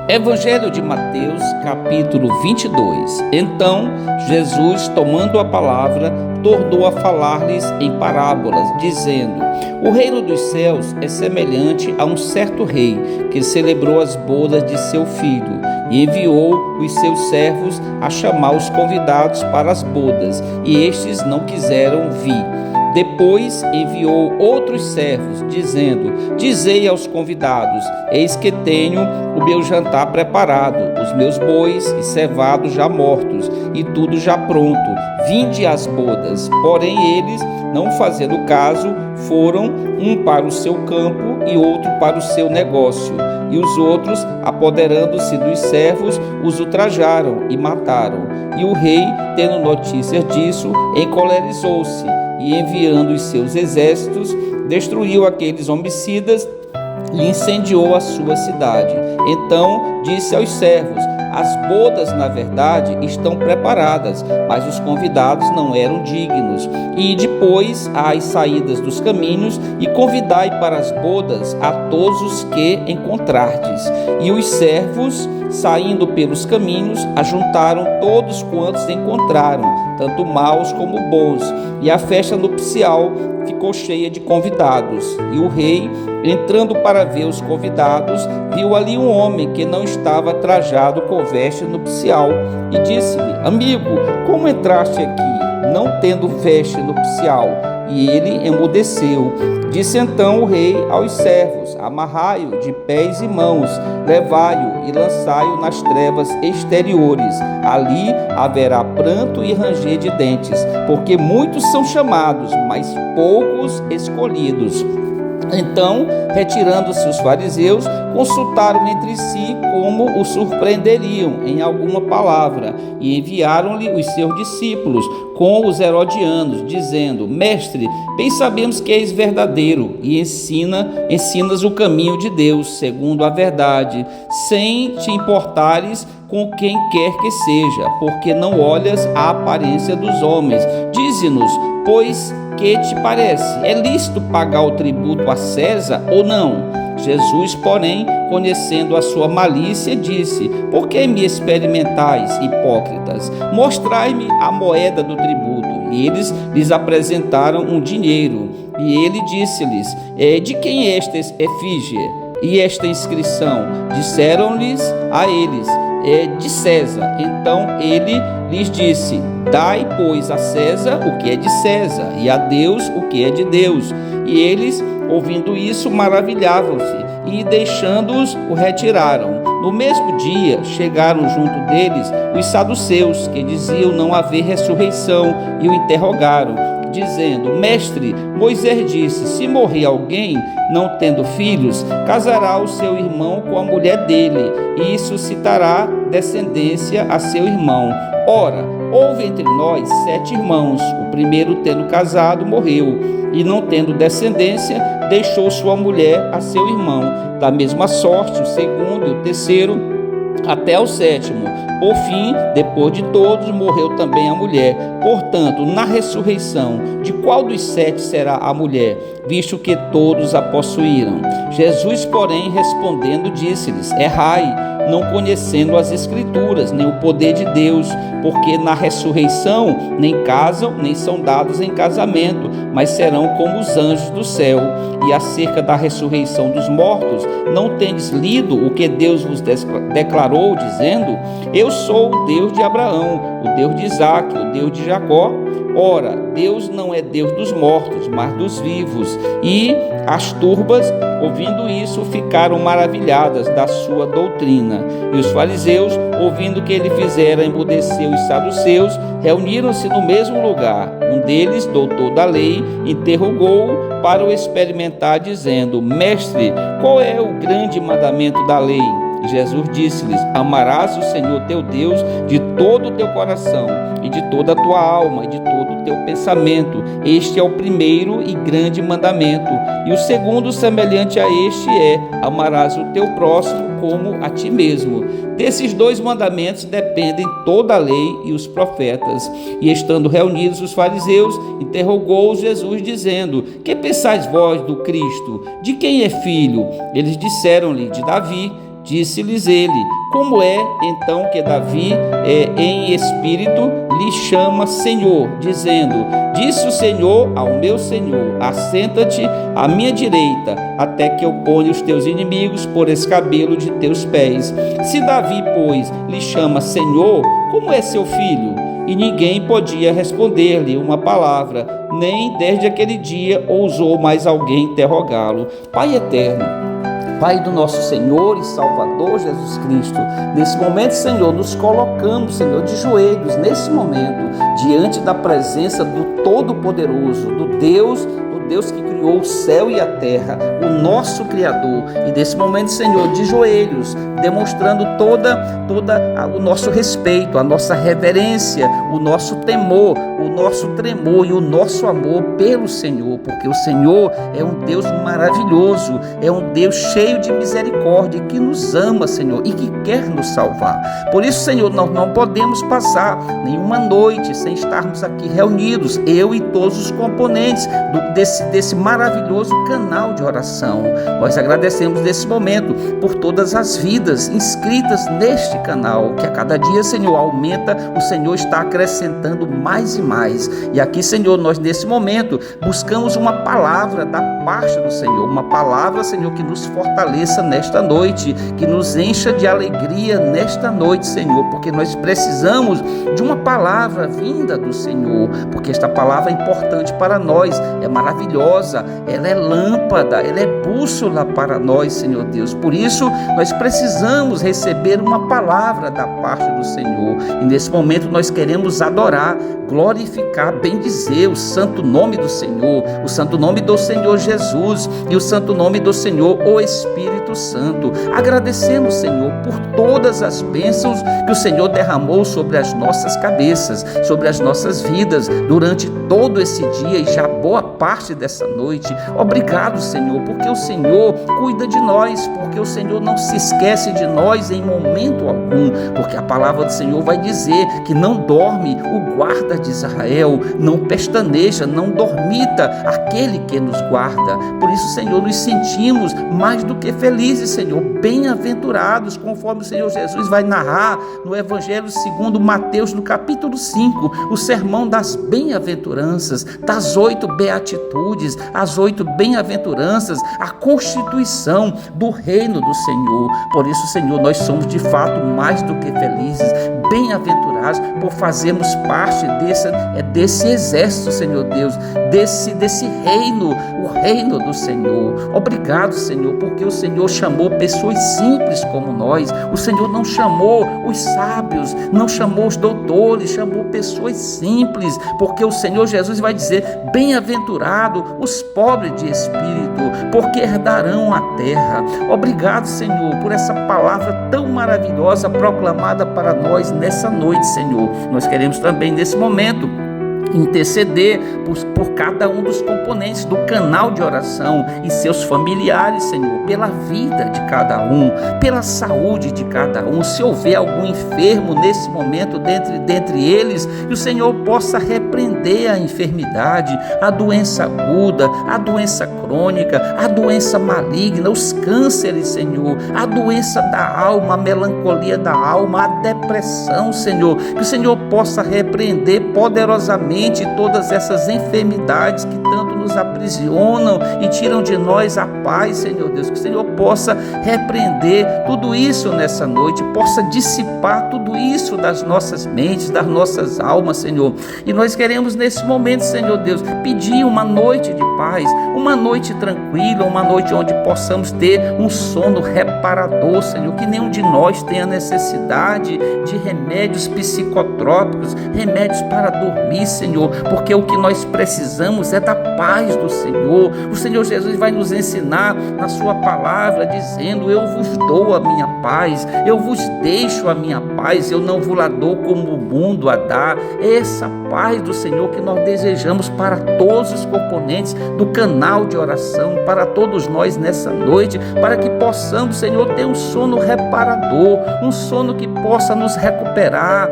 Evangelho de Mateus, capítulo 22. Então, Jesus, tomando a palavra, tornou a falar-lhes em parábolas, dizendo: O reino dos céus é semelhante a um certo rei, que celebrou as bodas de seu filho, e enviou os seus servos a chamar os convidados para as bodas, e estes não quiseram vir. Depois enviou outros servos, dizendo: Dizei aos convidados: Eis que tenho o meu jantar preparado, os meus bois e cevados já mortos, e tudo já pronto. Vinde às bodas. Porém eles, não fazendo caso, foram um para o seu campo e outro para o seu negócio. E os outros, apoderando-se dos servos, os ultrajaram e mataram. E o rei, tendo notícias disso, encolerizou-se, e enviando os seus exércitos, destruiu aqueles homicidas e incendiou a sua cidade. Então disse aos servos: As bodas, na verdade, estão preparadas, mas os convidados não eram dignos. E depois às saídas dos caminhos, e convidai para as bodas a todos os que encontrardes. E os servos, saindo pelos caminhos, ajuntaram todos quantos encontraram, tanto maus como bons, e a festa nupcial ficou cheia de convidados. E o rei, entrando para ver os convidados, viu ali um homem que não estava trajado com veste nupcial, e disse-lhe: Amigo, como entraste aqui, não tendo veste nupcial? E ele emudeceu. Disse então o rei aos servos: Amarrai-o de pés e mãos, levai-o e lançai-o nas trevas exteriores. Ali haverá pranto e ranger de dentes, porque muitos são chamados, mas poucos escolhidos. Então, retirando-se os fariseus, consultaram entre si como o surpreenderiam em alguma palavra, e enviaram-lhe os seus discípulos com os herodianos, dizendo: Mestre, bem sabemos que és verdadeiro e ensinas o caminho de Deus, segundo a verdade, sem te importares com quem quer que seja, porque não olhas a aparência dos homens. Dize-nos, pois, que te parece? É lícito pagar o tributo a César ou não? Jesus, porém, conhecendo a sua malícia, disse: Por que me experimentais, hipócritas? Mostrai-me a moeda do tributo. E eles lhes apresentaram um dinheiro. E ele disse-lhes: De quem é esta efígie e esta inscrição? Disseram-lhes a eles: de César. Então ele lhes disse: Dai, pois, a César o que é de César, e a Deus o que é de Deus. E eles, ouvindo isso, maravilhavam-se, e deixando-os, o retiraram. No mesmo dia, chegaram junto deles os saduceus, que diziam não haver ressurreição, e o interrogaram, dizendo: Mestre, Moisés disse: se morrer alguém, não tendo filhos, casará o seu irmão com a mulher dele, e suscitará descendência a seu irmão. Ora, houve entre nós 7 irmãos. O primeiro, tendo casado, morreu, e não tendo descendência, deixou sua mulher a seu irmão. Da mesma sorte, o segundo e o terceiro, até o 7º. Por fim, depois de todos, morreu também a mulher. Portanto, na ressurreição, de qual dos 7 será a mulher, visto que todos a possuíram? Jesus, porém, respondendo, disse-lhes: Errai, não conhecendo as Escrituras, nem o poder de Deus, porque na ressurreição nem casam, nem são dados em casamento, mas serão como os anjos do céu. E acerca da ressurreição dos mortos, não tendes lido o que Deus vos declarou, dizendo: Eu sou o Deus de Abraão, o Deus de Isaque, o Deus de Jacó? Ora, Deus não é Deus dos mortos, mas dos vivos. E as turbas, ouvindo isso, ficaram maravilhadas da sua doutrina. E os fariseus, ouvindo que ele fizera emudecer os saduceus, reuniram-se no mesmo lugar. Um deles, doutor da lei, interrogou-o para o experimentar, dizendo: Mestre, qual é o grande mandamento da lei? Jesus disse-lhes: Amarás o Senhor teu Deus de todo o teu coração, e de toda a tua alma, e de todo o teu pensamento. Este é o primeiro e grande mandamento. E o segundo, semelhante a este, é: Amarás o teu próximo como a ti mesmo. Desses 2 mandamentos dependem toda a lei e os profetas. E estando reunidos os fariseus, interrogou-os Jesus, dizendo: Que pensais vós do Cristo? De quem é filho? Eles disseram-lhe: De Davi. Disse-lhes ele: como é então que Davi em espírito lhe chama Senhor, dizendo: disse o Senhor ao meu Senhor, assenta-te à minha direita, até que eu ponha os teus inimigos por escabelo de teus pés. Se Davi, pois, lhe chama Senhor, como é seu filho? E ninguém podia responder-lhe uma palavra, nem desde aquele dia ousou mais alguém interrogá-lo. Pai eterno, Pai do nosso Senhor e Salvador Jesus Cristo, nesse momento, Senhor, nos colocamos, Senhor, de joelhos, nesse momento, diante da presença do Todo-Poderoso, do Deus que criou o céu e a terra, o nosso Criador. E nesse momento, Senhor, de joelhos, demonstrando toda o nosso respeito, a nossa reverência, o nosso temor, o nosso tremor e o nosso amor pelo Senhor, porque o Senhor é um Deus maravilhoso, é um Deus cheio de misericórdia, que nos ama, Senhor, e que quer nos salvar. Por isso, Senhor, nós não podemos passar nenhuma noite sem estarmos aqui reunidos, eu e todos os componentes desse maravilhoso canal de oração. Nós agradecemos nesse momento por todas as vidas inscritas neste canal, que a cada dia, Senhor, aumenta, o Senhor está acrescentando mais e mais. E aqui, Senhor, nós nesse momento buscamos uma palavra da parte do Senhor, uma palavra, Senhor, que nos fortaleça nesta noite, que nos encha de alegria nesta noite, Senhor, porque nós precisamos de uma palavra vinda do Senhor, porque esta palavra é importante para nós, é maravilhosa, ela é lâmpada, ela é bússola para nós, Senhor Deus. Por isso, nós precisamos receber uma palavra da parte do Senhor. E nesse momento nós queremos adorar, glorificar, bendizer o santo nome do Senhor, o santo nome do Senhor Jesus e o santo nome do Senhor, o Espírito Santo. Agradecemos, Senhor, por todas as bênçãos que o Senhor derramou sobre as nossas cabeças, sobre as nossas vidas, durante todo esse dia e já boa parte dessa noite. Obrigado, Senhor, porque o Senhor cuida de nós, porque o Senhor não se esquece de nós em momento algum, porque a palavra do Senhor vai dizer que não dorme o guarda de Israel, não pestaneja, não dormita aquele que nos guarda. Por isso, Senhor, nos sentimos mais do que felizes, Senhor, bem-aventurados, conforme o Senhor Jesus vai narrar no Evangelho segundo Mateus, no capítulo 5, o sermão das bem-aventuranças, das 8 beatitudes, as 8 bem-aventuranças, a constituição do reino do Senhor. Por isso, Senhor, nós somos de fato mais do que felizes, bem-aventurados por fazermos parte desse exército, Senhor Deus, desse reino, o reino do Senhor. Obrigado, Senhor, porque o Senhor chamou pessoas simples como nós. O Senhor não chamou os sábios, não chamou os doutores, chamou pessoas simples, porque o Senhor Jesus vai dizer: bem-aventurado os pobres de espírito, porque herdarão a terra. Obrigado, Senhor, por essa palavra tão maravilhosa proclamada para nós nessa noite, Senhor. Nós queremos também nesse momento interceder por cada um dos componentes do canal de oração e seus familiares, Senhor, pela vida de cada um, pela saúde de cada um. Se houver algum enfermo nesse momento dentre eles, que o Senhor possa repreender a enfermidade, a doença aguda, a doença crônica, a doença maligna, os cânceres, Senhor, a doença da alma, a melancolia da alma, a depressão, Senhor, que o Senhor possa repreender poderosamente todas essas enfermidades que tanto nos aprisionam e tiram de nós a paz, Senhor Deus, que o Senhor possa repreender tudo isso nessa noite, possa dissipar tudo isso das nossas mentes, das nossas almas, Senhor. E nós queremos nesse momento, Senhor Deus, pedir uma noite de paz, uma noite tranquila, uma noite onde possamos ter um sono reparador, Senhor, que nenhum de nós tenha necessidade de remédios psicotrópicos, remédios para dormir, Senhor, porque o que nós precisamos é da paz do Senhor. O Senhor Jesus vai nos ensinar na sua palavra, dizendo: eu vos dou a minha paz, eu vos deixo a minha paz, eu não vos la dou como o mundo a dá. Essa paz do Senhor que nós desejamos para todos os componentes do canal de oração, para todos nós nessa noite, para que possamos, Senhor, ter um sono reparador, um sono que possa nos recuperar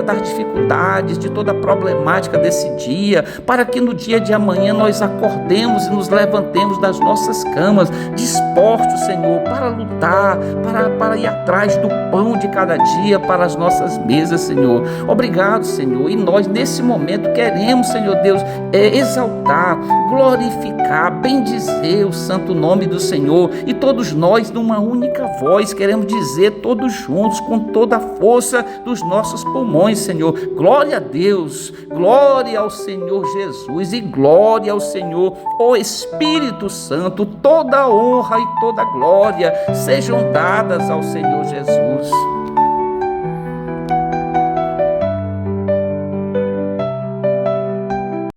das dificuldades, de toda a problemática desse dia, para que no dia de amanhã nós nós acordemos e nos levantemos das nossas camas, dispostos, Senhor, para lutar, para ir atrás do pão de cada dia para as nossas mesas, Senhor. Obrigado, Senhor. E nós, nesse momento, queremos, Senhor Deus, exaltar, glorificar, bendizer o santo nome do Senhor. E todos nós, numa única voz, queremos dizer todos juntos, com toda a força dos nossos pulmões, Senhor: glória a Deus, glória ao Senhor Jesus e glória ao Senhor, o Espírito Santo. Toda a honra e toda a glória sejam dadas ao Senhor Jesus.